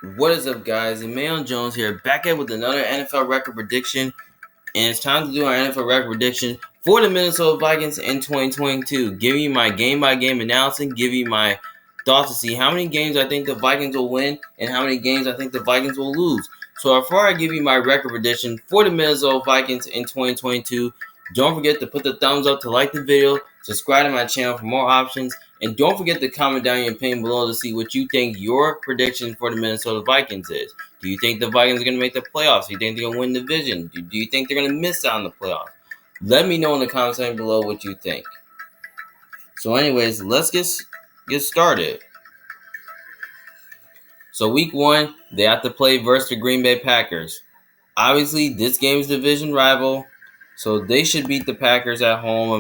What is up, guys? Emmanuel Jones here, back at with another NFL record prediction, and it's time to do our NFL record prediction for the Minnesota Vikings in 2022. Give you my game-by-game analysis, give you my thoughts to see how many games I think the Vikings will win and how many games I think the Vikings will lose. So before I give you my record prediction for the Minnesota Vikings in 2022, don't forget to put the thumbs up to like the video, subscribe to my channel for more options, and don't forget to comment down your opinion below to see what you think your prediction for the Minnesota Vikings is. Do you think the Vikings are going to make the playoffs? Do you think they're going to win the division? Do you think they're going to miss out on the playoffs? Let me know in the comment section below what you think. So anyways, let's get started. So week 1, they have to play versus the Green Bay Packers. Obviously, this game is division rival, so they should beat the Packers at home.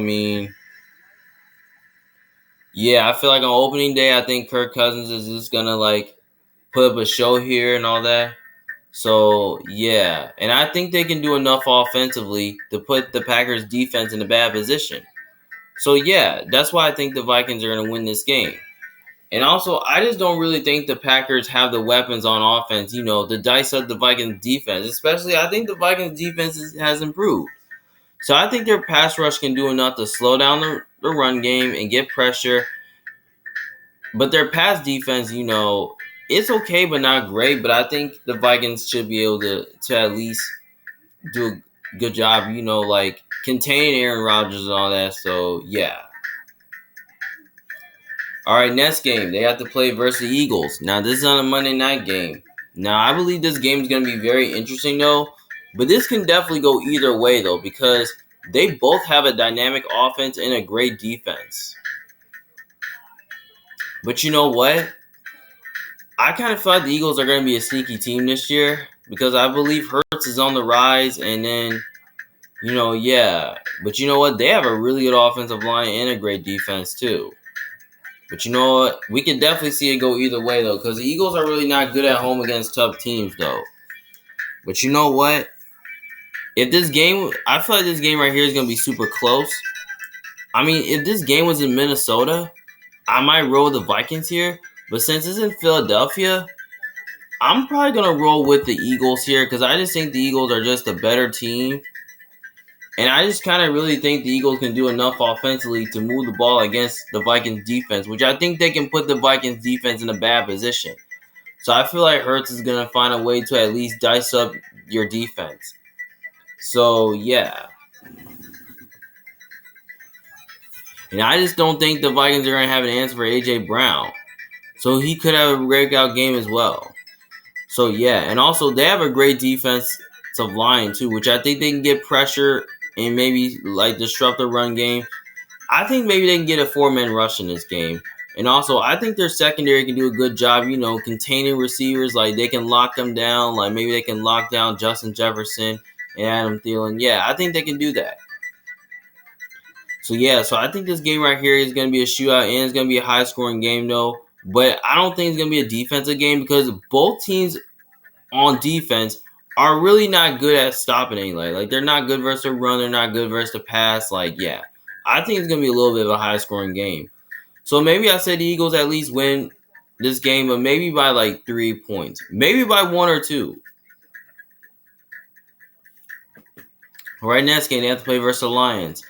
I feel like on opening day, I think Kirk Cousins is just going to put up a show here and all that. So, yeah. And I think they can do enough offensively to put the Packers defense in a bad position. So, yeah, that's why I think the Vikings are going to win this game. And also, I just don't really think the Packers have the weapons on offense, to dice up the Vikings defense. Especially, I think the Vikings defense has improved. So, I think their pass rush can do enough to slow down the run game and get pressure. But their pass defense, it's okay but not great. But I think the Vikings should be able to at least do a good job, containing Aaron Rodgers and all that. So, yeah. All right, next game. They have to play versus the Eagles. Now, this is on a Monday night game. Now, I believe this game is going to be very interesting, though. But this can definitely go either way, though, because they both have a dynamic offense and a great defense. But you know what? I kind of feel like the Eagles are going to be a sneaky team this year because I believe Hurts is on the rise, and then, But you know what? They have a really good offensive line and a great defense, too. But you know what? We can definitely see it go either way, though, because the Eagles are really not good at home against tough teams, though. But you know what? I feel like this game right here is going to be super close. I mean, if this game was in Minnesota, I might roll the Vikings here. But since it's in Philadelphia, I'm probably going to roll with the Eagles here because I just think the Eagles are just a better team. And I just kind of really think the Eagles can do enough offensively to move the ball against the Vikings defense, which I think they can put the Vikings defense in a bad position. So I feel like Hurts is going to find a way to at least dice up your defense. So, yeah. And I just don't think the Vikings are going to have an answer for A.J. Brown. So he could have a breakout game as well. So, yeah. And also, they have a great defensive line, too, which I think they can get pressure and maybe disrupt the run game. I think maybe they can get a 4-man rush in this game. And also, I think their secondary can do a good job, containing receivers. They can lock them down. Maybe they can lock down Justin Jefferson and Adam Thielen. Yeah, I think they can do that. So, yeah, I think this game right here is going to be a shootout and it's going to be a high-scoring game, though. But I don't think it's going to be a defensive game because both teams on defense are really not good at stopping anybody. They're not good versus the run. They're not good versus the pass. I think it's going to be a little bit of a high-scoring game. So maybe I said the Eagles at least win this game, but maybe by 3 points. Maybe by 1 or 2. All right, next game, they have to play versus the Lions.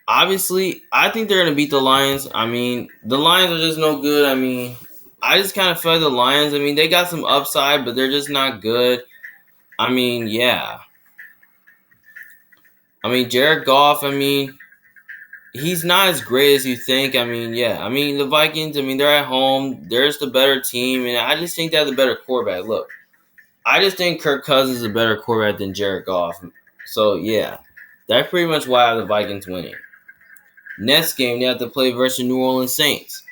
Obviously, I think they're going to beat the Lions. I mean, the Lions are just no good. I mean, I just kind of feel like the Lions, they got some upside, but they're just not good. I mean, yeah. Jared Goff, he's not as great as you think. The Vikings, they're at home. They're just the better team, and I just think they have the better quarterback. Look, I just think Kirk Cousins is a better quarterback than Jared Goff. So, yeah, that's pretty much why I have the Vikings winning. Next game, they have to play versus New Orleans Saints.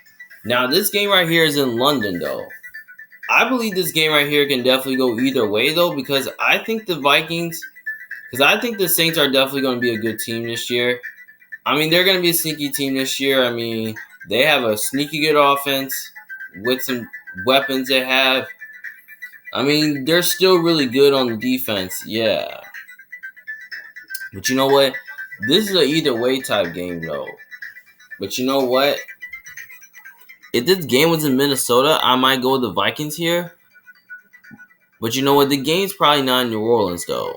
Now, this game right here is in London, though. I believe this game right here can definitely go either way, though, because I think the Saints are definitely going to be a good team this year. They're going to be a sneaky team this year. They have a sneaky good offense with some weapons they have. They're still really good on the defense, yeah. But you know what? This is an either way type game, though. But you know what? if this game was in Minnesota, I might go with the Vikings here. But you know what? The game's probably not in New Orleans though.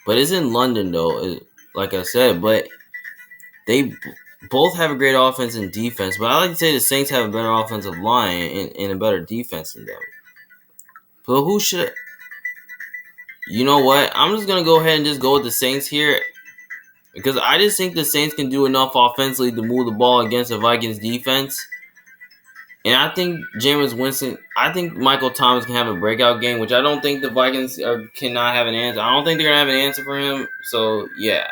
But it's in London though, like I said. But they both have a great offense and defense. But I like to say the Saints have a better offensive line and a better defense than them. So who should? You know what? I'm just gonna go ahead and just go with the Saints here because I just think the Saints can do enough offensively to move the ball against the Vikings defense. And I think Jameis Winston, I think Michael Thomas can have a breakout game, which I don't think the Vikings cannot have an answer. I don't think they're gonna have an answer for him. So yeah,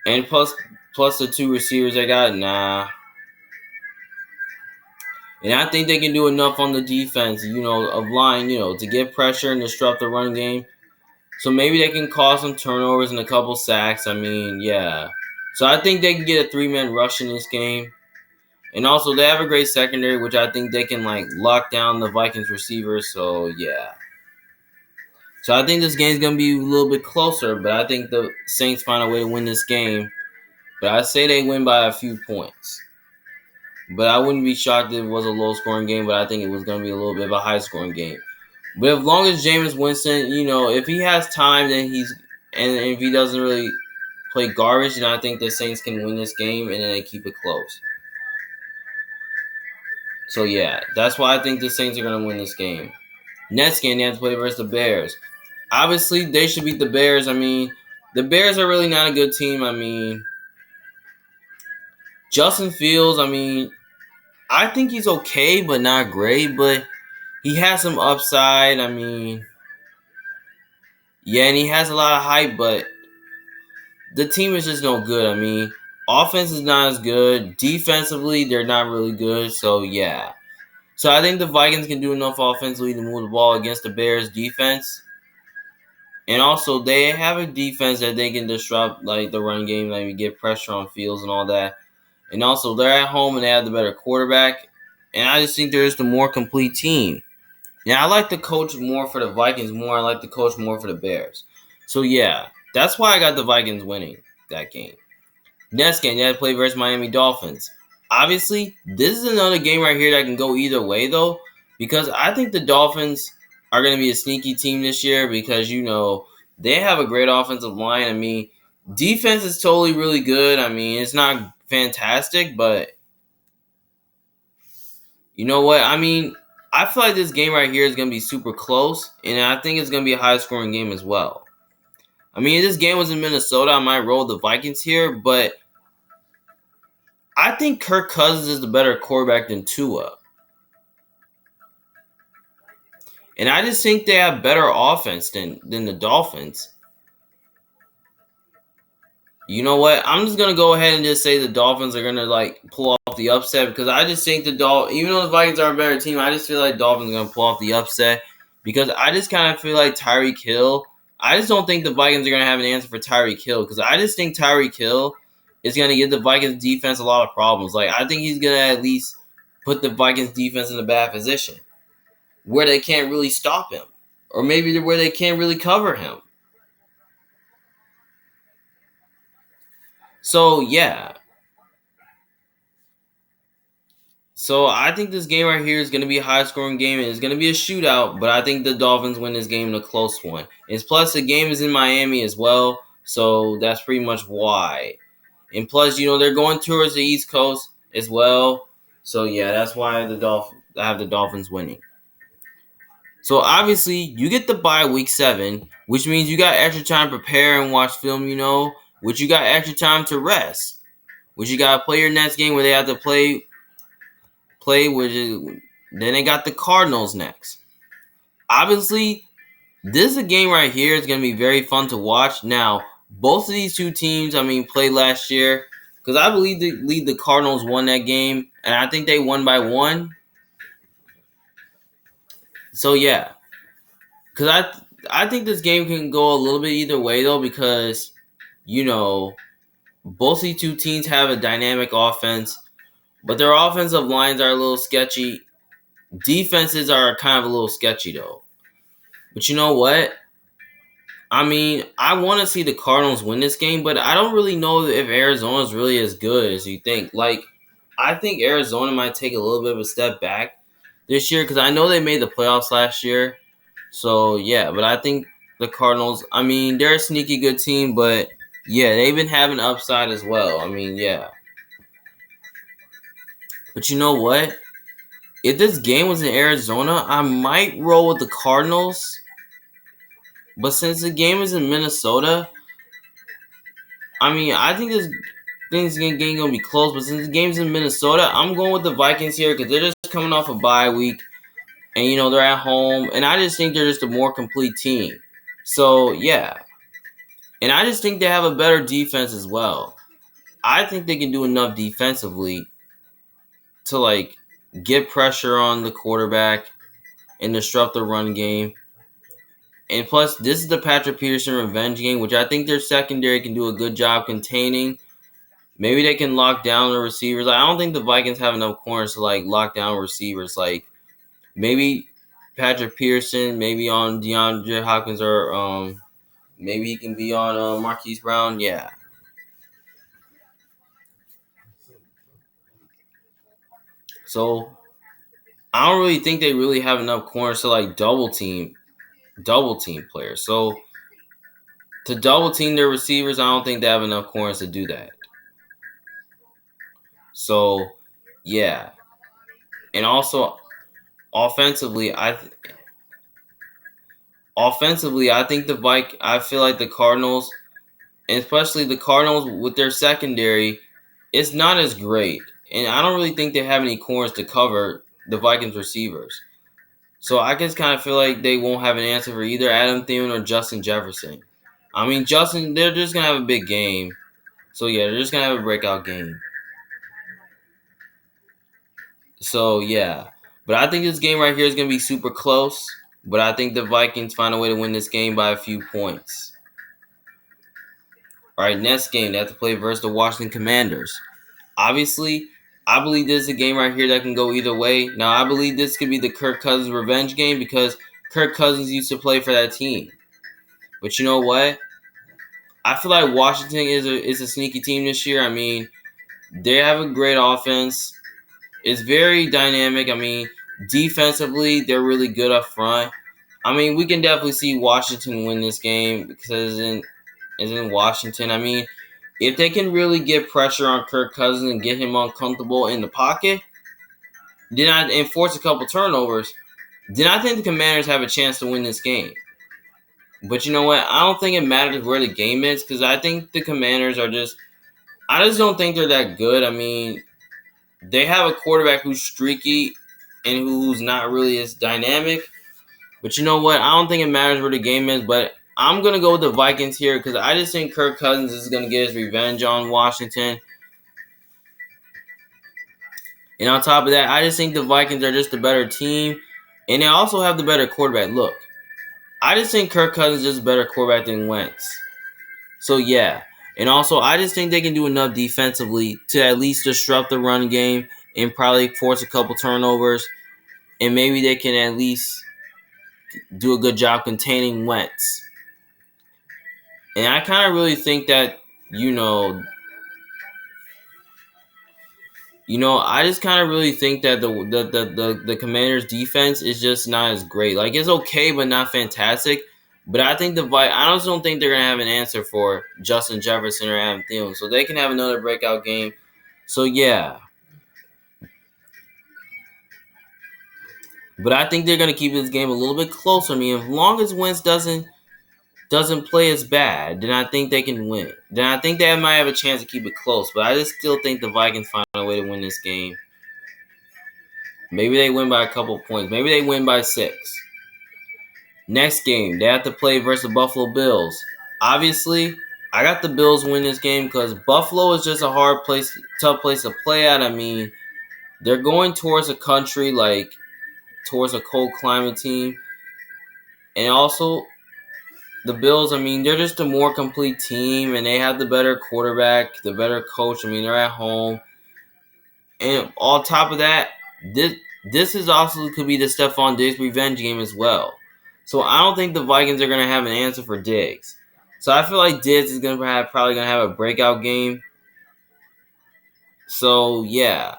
and plus the two receivers they got, nah. And I think they can do enough on the defense, of line, to get pressure and disrupt the run game. So maybe they can cause some turnovers and a couple sacks. I mean, yeah. So I think they can get a 3-man rush in this game. And also, they have a great secondary, which I think they can, lock down the Vikings receivers. So, yeah. So I think this game's going to be a little bit closer, but I think the Saints find a way to win this game. But I say they win by a few points. But I wouldn't be shocked if it was a low-scoring game, but I think it was going to be a little bit of a high-scoring game. But as long as Jameis Winston, if he has time, then and if he doesn't really play garbage, then I think the Saints can win this game, and then they keep it close. So, yeah, that's why I think the Saints are going to win this game. Next game, they have to play versus the Bears. Obviously, they should beat the Bears. I mean, the Bears are really not a good team. I mean, Justin Fields, I think he's okay, but not great. But he has some upside. I mean, yeah, and he has a lot of hype, but the team is just no good. I mean, offense is not as good. Defensively, they're not really good. So, yeah. So, I think the Vikings can do enough offensively to move the ball against the Bears' defense. And also, they have a defense that they can disrupt, the run game, get pressure on Fields and all that. And also, they're at home and they have the better quarterback. And I just think they're just a more complete team. Yeah, I like the coach more for the Vikings more. I like the coach more for the Bears. So, yeah, that's why I got the Vikings winning that game. Next game, they had to play versus Miami Dolphins. Obviously, this is another game right here that can go either way, though, because I think the Dolphins are going to be a sneaky team this year because, they have a great offensive line. I mean, defense is totally really good. I mean, it's not fantastic, but you know what? I mean, I feel like this game right here is going to be super close, and I think it's going to be a high-scoring game as well. I mean, if this game was in Minnesota, I might roll the Vikings here, but I think Kirk Cousins is the better quarterback than Tua. And I just think they have better offense than the Dolphins. You know what? I'm just going to go ahead and just say the Dolphins are going to, pull off the upset because I just think even though the Vikings are a better team, I just feel like Dolphins are going to pull off the upset because I just kind of feel like Tyreek Hill. I just don't think the Vikings are going to have an answer for Tyreek Hill because I just think Tyreek Hill is going to give the Vikings defense a lot of problems. I think he's going to at least put the Vikings defense in a bad position where they can't really stop him or maybe where they can't really cover him. So, yeah. So, I think this game right here is going to be a high-scoring game, and it's going to be a shootout, but I think the Dolphins win this game in a close one. And plus, the game is in Miami as well, so that's pretty much why. And plus, they're going towards the East Coast as well. So, yeah, that's why I have the Dolphins winning. So, obviously, you get the bye week 7, which means you got extra time to prepare and watch film, which you got extra time to rest, which you got to play your next game where they have to play, which is, then they got the Cardinals next. Obviously, this is a game right here. It's going to be very fun to watch. Now, both of these two teams, played last year because I believe the Cardinals won that game, and I think they won by 1. So, yeah. Because I think this game can go a little bit either way, though, because, both these two teams have a dynamic offense, but their offensive lines are a little sketchy. Defenses are kind of a little sketchy, though. But you know what? I want to see the Cardinals win this game, but I don't really know if Arizona's really as good as you think. I think Arizona might take a little bit of a step back this year because I know they made the playoffs last year. So yeah, but I think the Cardinals. I mean, they're a sneaky good team, but yeah, they've been having upside as well. I mean, yeah. But you know what? If this game was in Arizona, I might roll with the Cardinals. But since the game is in Minnesota, I mean, I think this thing's gonna be close. But since the game's in Minnesota, I'm going with the Vikings here because they're just coming off a bye week, and they're at home, and I just think they're just a more complete team. So yeah, and I just think they have a better defense as well. I think they can do enough defensively to get pressure on the quarterback and disrupt the run game. And plus, this is the Patrick Peterson revenge game, which I think their secondary can do a good job containing. Maybe they can lock down the receivers. I don't think the Vikings have enough corners to lock down receivers. Maybe Patrick Peterson, maybe on DeAndre Hopkins, or maybe he can be on Marquise Brown. Yeah. So I don't really think they really have enough corners to double team players. So to double team their receivers, I don't think they have enough corners to do that. So yeah, and also offensively, I think I feel like the Cardinals, and especially the Cardinals with their secondary, it's not as great, and I don't really think they have any corners to cover the Vikings receivers. So I just kind of feel like they won't have an answer for either Adam Thielen or Justin Jefferson. I mean, Justin, they're just gonna have a big game. So yeah, they're just gonna have a breakout game. So yeah, but I think this game right here is gonna be super close. But I think the Vikings find a way to win this game by a few points. All right, next game they have to play versus the Washington Commanders. Obviously, I believe this is a game right here that can go either way. Now, I believe this could be the Kirk Cousins revenge game because Kirk Cousins used to play for that team. But you know what? I feel like Washington is a sneaky team this year. I mean, they have a great offense. It's very dynamic. I mean, defensively, they're really good up front. I mean, we can definitely see Washington win this game because it's in Washington. I mean, if they can really get pressure on Kirk Cousins and get him uncomfortable in the pocket, and force a couple turnovers, then I think the Commanders have a chance to win this game. But you know what? I don't think it matters where the game is because I think the Commanders are I just don't think they're that good. I mean, they have a quarterback who's streaky and who's not really as dynamic. But you know what? I don't think it matters where the game is. But I'm going to go with the Vikings here because I just think Kirk Cousins is going to get his revenge on Washington. And on top of that, I just think the Vikings are just a better team. And they also have the better quarterback. Look, I just think Kirk Cousins is just a better quarterback than Wentz. So, yeah. And also, I just think they can do enough defensively to at least disrupt the run game and probably force a couple turnovers. And maybe they can at least do a good job containing Wentz. And I kind of really think that, I just kind of really think that the Commanders' defense is just not as great. Like, it's okay, but not fantastic. But I think I just don't think they're gonna have an answer for Justin Jefferson or Adam Thielen, so they can have another breakout game. So yeah, but I think they're gonna keep this game a little bit closer. I mean, as long as Wentz doesn't play as bad, then I think they can win. Then I think they might have a chance to keep it close. But I just still think the Vikings find a way to win this game. Maybe they win by a couple points. Maybe they win by 6. Next game, they have to play versus the Buffalo Bills. Obviously, I got the Bills win this game because Buffalo is just a tough place to play at. I mean, they're going towards a country, towards a cold climate team. And also, the Bills, I mean, they're just a more complete team, and they have the better quarterback, the better coach. I mean, they're at home. And on top of that, this is also could be the Stephon Diggs revenge game as well. So I don't think the Vikings are gonna have an answer for Diggs. So I feel like Diggs is probably gonna have a breakout game. So yeah,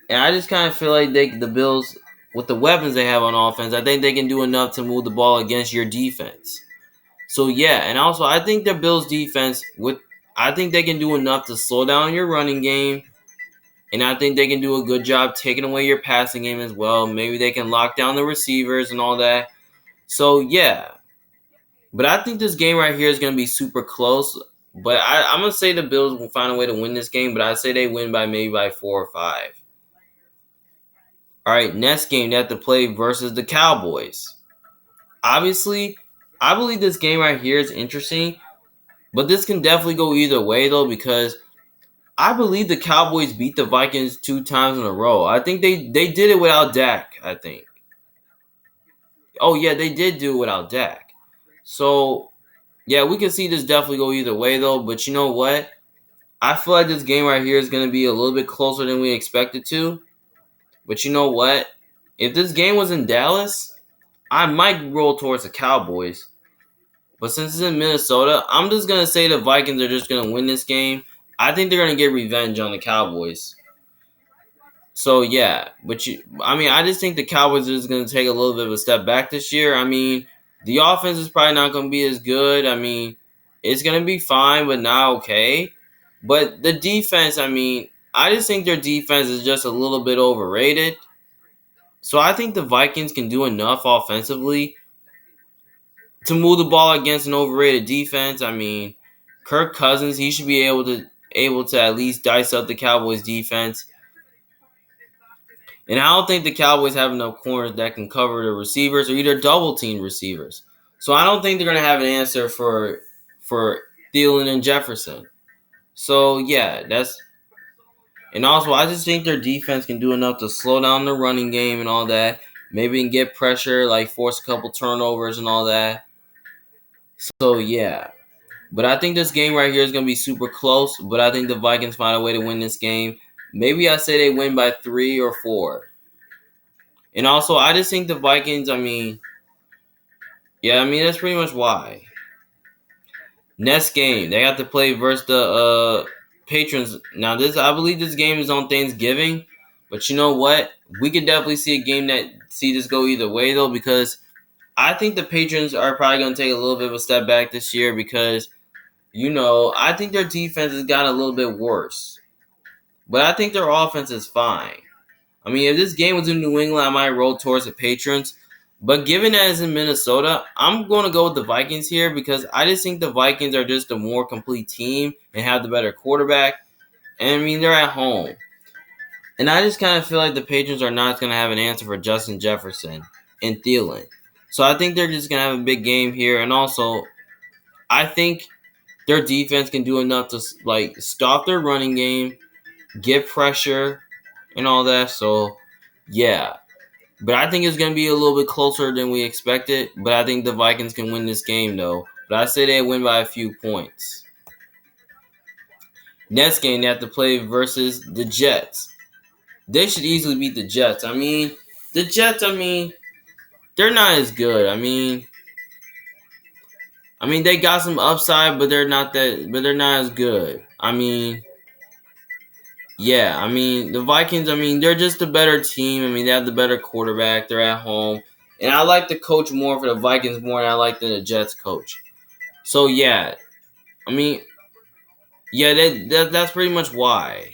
And I just kind of feel like the Bills, with the weapons they have on offense, I think they can do enough to move the ball against your defense. So yeah, and also I think the Bills defense I think they can do enough to slow down your running game, and I think they can do a good job taking away your passing game as well. Maybe they can lock down the receivers and all that. So yeah, but I think this game right here is going to be super close. But I'm going to say the Bills will find a way to win this game, but I say they win by maybe by 4 or 5. All right, next game they have to play versus the Cowboys. Obviously, I believe this game right here is interesting, but this can definitely go either way though, because I believe the Cowboys beat the Vikings 2 times in a row. I think they did it without Dak, I think. Oh yeah, they did do it without Dak. So yeah, we can see this definitely go either way though, but you know what? I feel like this game right here is going to be a little bit closer than we expected to. But you know what? If this game was in Dallas, I might roll towards the Cowboys. But since it's in Minnesota, I'm just going to say the Vikings are just going to win this game. I think they're going to get revenge on the Cowboys. So yeah, I just think the Cowboys are just going to take a little bit of a step back this year. I mean, the offense is probably not going to be as good. I mean, it's going to be fine, but not okay. But the defense, I just think their defense is just a little bit overrated. So I think the Vikings can do enough offensively to move the ball against an overrated defense. I mean, Kirk Cousins, he should be able to at least dice up the Cowboys defense. And I don't think the Cowboys have enough corners that can cover the receivers or either double team receivers. So I don't think they're gonna have an answer for Thielen and Jefferson. So yeah, and also I just think their defense can do enough to slow down the running game and all that. Maybe can get pressure, like force a couple turnovers and all that. So yeah. But I think this game right here is gonna be super close. But I think the Vikings find a way to win this game. Maybe I say they win by 3 or 4. And also, I just think the Vikings, that's pretty much why. Next game, they have to play versus the Patrons. Now, I believe this game is on Thanksgiving, but you know what? We could definitely see a game that see this go either way though, because I think the Patrons are probably going to take a little bit of a step back this year because, I think their defense has gotten a little bit worse, but I think their offense is fine. If this game was in New England, I might roll towards the Patrons. But given that it's in Minnesota, I'm going to go with the Vikings here because I just think the Vikings are just a more complete team and have the better quarterback. And, they're at home. And I just kind of feel like the Patrons are not going to have an answer for Justin Jefferson and Thielen. So I think they're just going to have a big game here. And also, I think their defense can do enough to, stop their running game, get pressure, and all that. So, yeah. But I think it's going to be a little bit closer than we expected. But I think the Vikings can win this game, though. But I say they win by a few points. Next game, they have to play versus the Jets. They should easily beat the Jets. The Jets, they're not as good. They got some upside, but they're not as good. The Vikings, they're just a better team. They have the better quarterback. They're at home. And I like the coach more for the Vikings more than I like the Jets coach. So, yeah. That's pretty much why.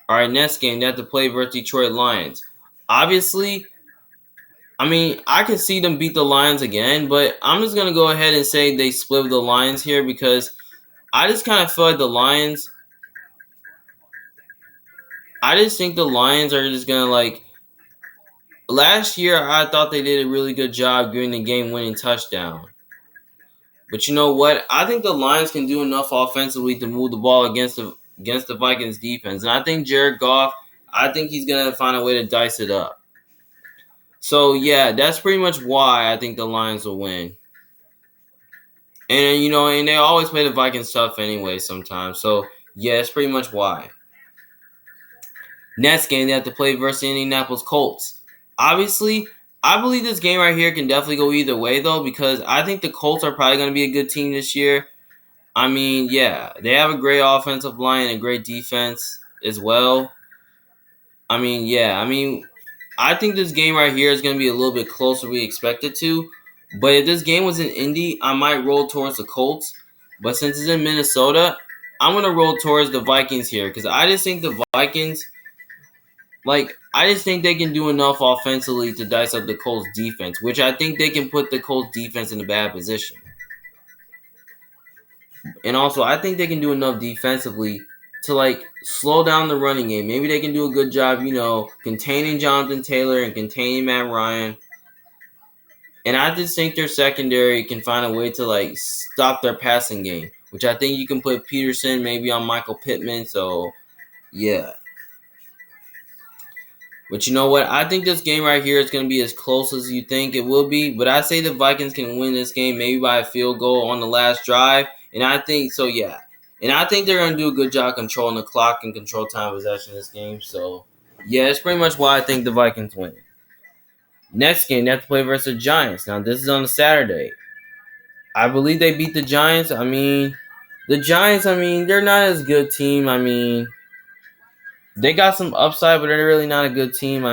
All right, next game, they have to play versus Detroit Lions. Obviously, I can see them beat the Lions again, but I'm just going to go ahead and say they split the Lions here because I just kind of feel like I just think the Lions are just going to last year I thought they did a really good job getting the game-winning touchdown. But you know what? I think the Lions can do enough offensively to move the ball against the Vikings defense. And I think Jared Goff, I think he's going to find a way to dice it up. So, yeah, that's pretty much why I think the Lions will win. And, and they always play the Vikings tough anyway sometimes. So, yeah, that's pretty much why. Next game, they have to play versus the Indianapolis Colts. Obviously, I believe this game right here can definitely go either way, though, because I think the Colts are probably going to be a good team this year. They have a great offensive line and a great defense as well. I mean, yeah, I mean, I think this game right here is going to be a little bit closer than we expected to. But if this game was in Indy, I might roll towards the Colts. But since it's in Minnesota, I'm going to roll towards the Vikings here because I just think the Vikings, I just think they can do enough offensively to dice up the Colts defense, which I think they can put the Colts defense in a bad position. And also, I think they can do enough defensively to slow down the running game. Maybe they can do a good job, containing Jonathan Taylor and containing Matt Ryan. And I just think their secondary can find a way to stop their passing game, which I think you can put Peterson maybe on Michael Pittman. So yeah. But you know what? I think this game right here is going to be as close as you think it will be. But I say the Vikings can win this game maybe by a field goal on the last drive. And I think so, yeah. And I think they're going to do a good job controlling the clock and control time possession in this game. So yeah, it's pretty much why I think the Vikings win. Next game, they have to play versus the Giants. Now this is on a Saturday. I believe they beat the Giants. I mean, the Giants, they're not as good team. They got some upside, but they're really not a good team.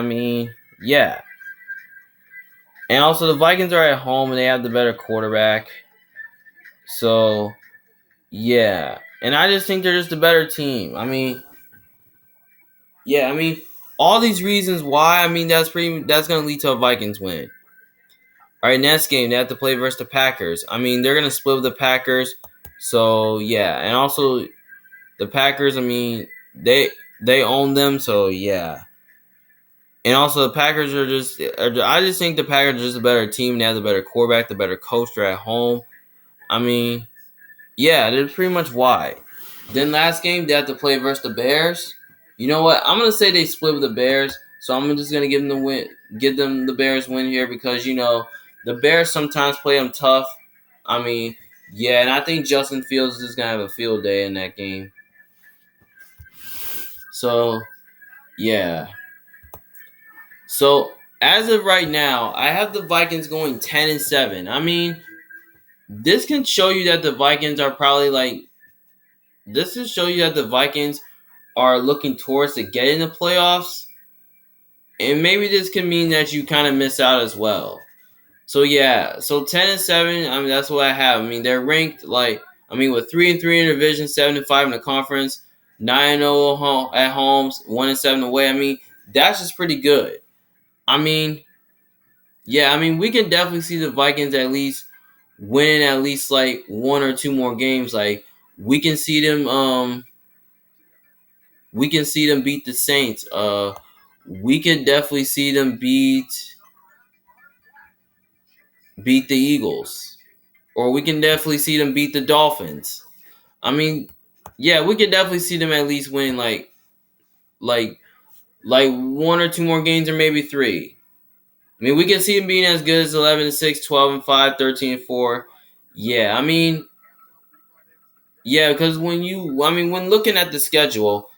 Yeah. And also, the Vikings are at home, and they have the better quarterback. So, yeah. And I just think they're just a better team. All these reasons why, that's going to lead to a Vikings win. All right, next game, they have to play versus the Packers. They're going to split with the Packers. So, yeah. And also, the Packers, they own them, so yeah. And also, the Packers I just think the Packers are just a better team. They have the better quarterback, the better coach. They're at home. Yeah, that's pretty much why. Then last game, they have to play versus the Bears. You know what? I'm going to say they split with the Bears, so I'm just going to give them the Bears win here because, the Bears sometimes play them tough. Yeah, and I think Justin Fields is going to have a field day in that game. So, yeah. So, as of right now, I have the Vikings going 10-7. This can show you that the Vikings are probably this will show you that the Vikings are looking towards to get in the playoffs. And maybe this can mean that you kind of miss out as well. So yeah, so 10-7, that's what I have. They're ranked with 3-3 in the division, 7-5 in the conference, 9-0 at home, 1-7 away. That's just pretty good. We can definitely see the Vikings at least winning at least one or two more games. We can see them beat the Saints. We can definitely see them beat the Eagles. Or we can definitely see them beat the Dolphins. Yeah, we could definitely see them at least win like one or two more games or maybe three. We can see them being as good as 11-6, 12-5, 13-4. Yeah, yeah, because when looking at the schedule,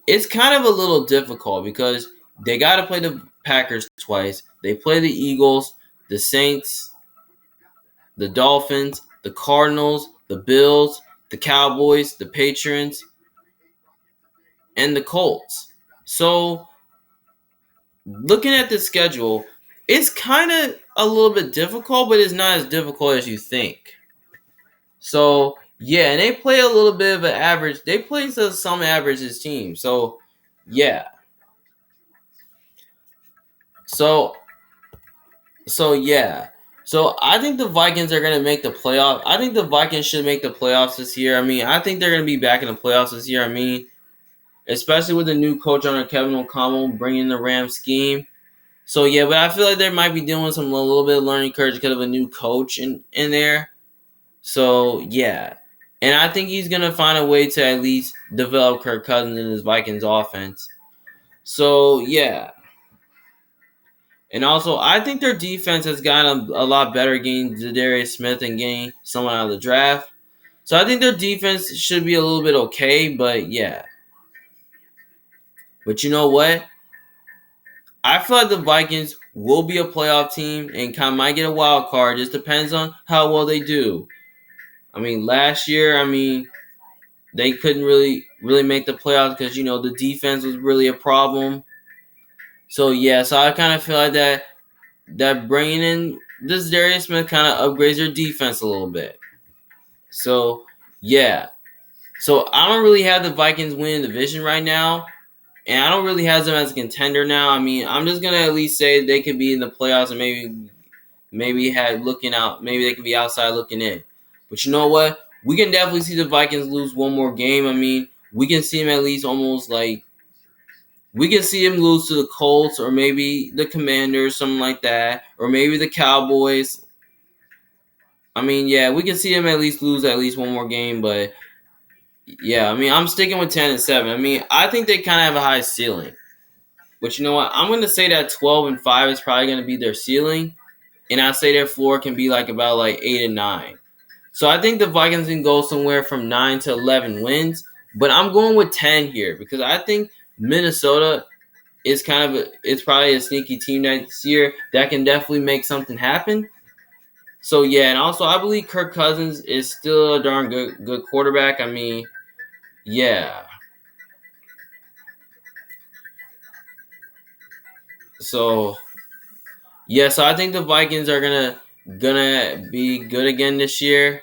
it's kind of a little difficult because they got to play the Packers twice. They play the Eagles, the Saints, the Dolphins, the Cardinals, the Bills, the Cowboys, the Patriots, and the Colts. So, looking at the schedule, it's kind of a little bit difficult, but it's not as difficult as you think. So, yeah, and they play a little bit of an average. They play some averages team. So, yeah. Yeah. So I think the Vikings are going to make the playoff. I think the Vikings should make the playoffs this year. I think they're going to be back in the playoffs this year. Especially with the new coach under Kevin O'Connell bringing the Rams scheme. So yeah, but I feel like they might be doing a little bit of learning curve because of a new coach in there. So yeah, and I think he's going to find a way to at least develop Kirk Cousins in his Vikings offense. So yeah. And also, I think their defense has gotten a lot better getting Zadarius Smith and getting someone out of the draft. So I think their defense should be a little bit okay, but yeah. But you know what? I feel like the Vikings will be a playoff team and kind of might get a wild card. Just depends on how well they do. Last year, they couldn't really make the playoffs because, the defense was really a problem. So yeah, so I kind of feel like that bringing in this Darius Smith kind of upgrades their defense a little bit. So yeah, so I don't really have the Vikings winning the division right now, and I don't really have them as a contender now. I mean, I'm just gonna at least say they could be in the playoffs and maybe have looking out. Maybe they can be outside looking in. But you know what? We can definitely see the Vikings lose one more game. I mean, we can see them at least almost like we can see them lose to the Colts or maybe the Commanders, something like that, or maybe the Cowboys. I mean, yeah, we can see them at least lose at least one more game, but yeah, I mean, I'm sticking with 10-7. I mean, I think they kind of have a high ceiling. But you know what? I'm going to say that 12-5 is probably going to be their ceiling, and I say their floor can be like about like 8-9. So I think the Vikings can go somewhere from 9 to 11 wins, but I'm going with 10 here because I think Minnesota is it's probably a sneaky team next year that can definitely make something happen. So yeah, and also I believe Kirk Cousins is still a darn good quarterback. I mean, yeah. So yeah, so I think the Vikings are gonna be good again this year,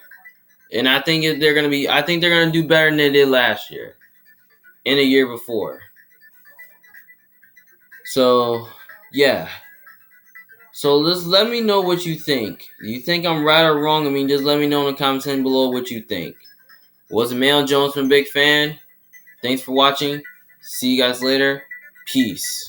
and I think they're gonna do better than they did last year and the year before. So yeah, so just let me know what you think. Do you think I'm right or wrong? I mean, just let me know in the comments below what you think. Was Mail Jones from Big Fan? Thanks for watching. See you guys later. Peace.